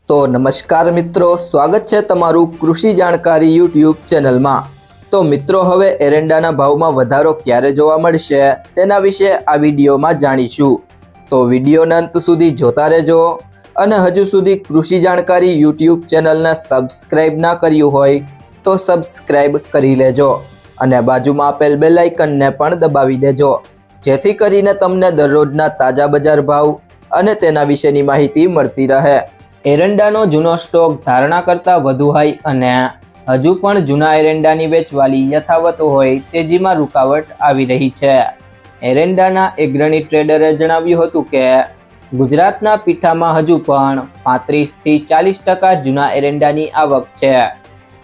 તો નમસ્કાર મિત્રો, સ્વાગત છે તમારું કૃષિ જાણકારી યુટ્યુબ ચેનલમાં। તો મિત્રો, હવે એરંડાના ભાવમાં વધારો ક્યારે જોવા મળશે તેના વિશે આ વિડીયોમાં જાણીશું। તો વિડીયોના અંત સુધી જોતા રહેજો અને હજુ સુધી કૃષિ જાણકારી યુટ્યુબ ચેનલને સબસ્ક્રાઇબ ના કર્યું હોય તો સબસ્ક્રાઇબ કરી લેજો અને બાજુમાં આપેલ બેલ આઇકનને પણ દબાવી દેજો, જેથી કરીને તમને દરરોજના તાજા બજાર ભાવ અને તેના વિશેની માહિતી મળતી રહે। એરંડાનો જૂનો સ્ટોક ધારણા કરતાં વધુ હાઈ અને હજુ પણ જૂના એરંડાની વેચવાલી યથાવત હોય તેજીમાં રૂકાવટ આવી રહી છે। એરંડાના અગ્રણી ટ્રેડરે જણાવ્યું હતું કે ગુજરાતના પીઠામાં હજુ પણ 35 થી 40% જૂના એરંડાની આવક છે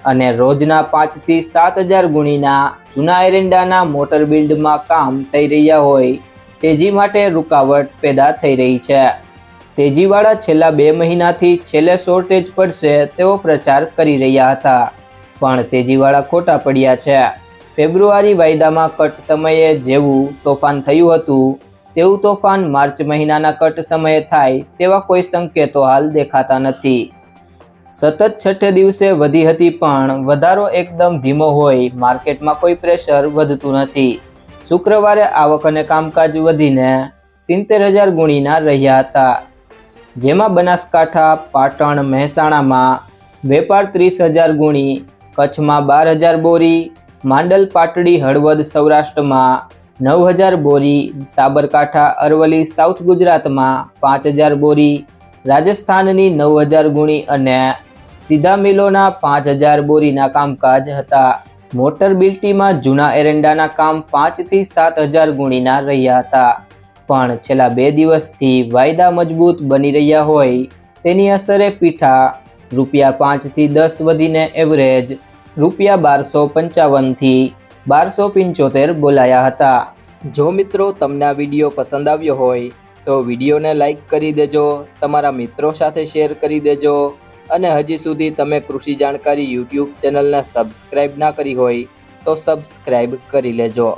અને રોજના 5 થી 7 હજાર ગુણીના જૂના એરંડાના મોટર બિલ્ડમાં કામ થઈ રહ્યા હોય તેજી માટે રૂકાવટ પેદા થઈ રહી છે। તેજીવાળા છેલ્લા 2 મહિનાથી છેલ્લે શોર્ટેજ પડશે તેવો પ્રચાર કરી રહ્યા હતા, પણ તેજીવાળા ખોટા પડ્યા છે। ફેબ્રુઆરી વાયદામાં કટ સમયે જેવું તોફાન થયું હતું તેવું તોફાન માર્ચ મહિનાના કટ સમયે થાય તેવા કોઈ સંકેતો હાલ દેખાતા નથી। સતત છઠ્ઠે દિવસે વધી હતી, પણ વધારો એકદમ ધીમો હોય માર્કેટમાં કોઈ પ્રેશર વધતું નથી। શુક્રવારે આવક અને કામકાજ વધીને 70,000 ગુણીના રહ્યા હતા, જેમાં બનાસકાંઠા, પાટણ, મહેસાણામાં વેપાર 30,000 ગુણી, કચ્છમાં 12,000 બોરી, માંડલ, પાટડી, હળવદ સૌરાષ્ટ્રમાં 9,000 બોરી, સાબરકાંઠા, અરવલ્લી સાઉથ ગુજરાતમાં 5,000 બોરી, રાજસ્થાનની 9,000 ગુણી અને સીધા મિલોના 5,000 બોરીના કામકાજ હતા। મોટર બિલ્ટીમાં જૂના એરંડાના કામ 5 થી 7,000 ગુણીના રહ્યા હતા, પણ છેલ્લા 2 દિવસથી વાયદા મજબૂત બની રહ્યા હોય તેની અસરે પીઠા ₹5 થી 10 વધીને એવરેજ ₹1255 થી 1275 બોલાયા હતા। જો મિત્રો તમને આ વિડીયો પસંદ આવ્યો હોય તો વિડીયોને લાઈક કરી દેજો, તમારા મિત્રો સાથે શેર કરી દેજો અને હજી સુધી તમે કૃષિ જાણકારી યુટ્યુબ ચેનલને સબસ્ક્રાઇબ ના કરી હોય તો સબસ્ક્રાઇબ કરી લેજો।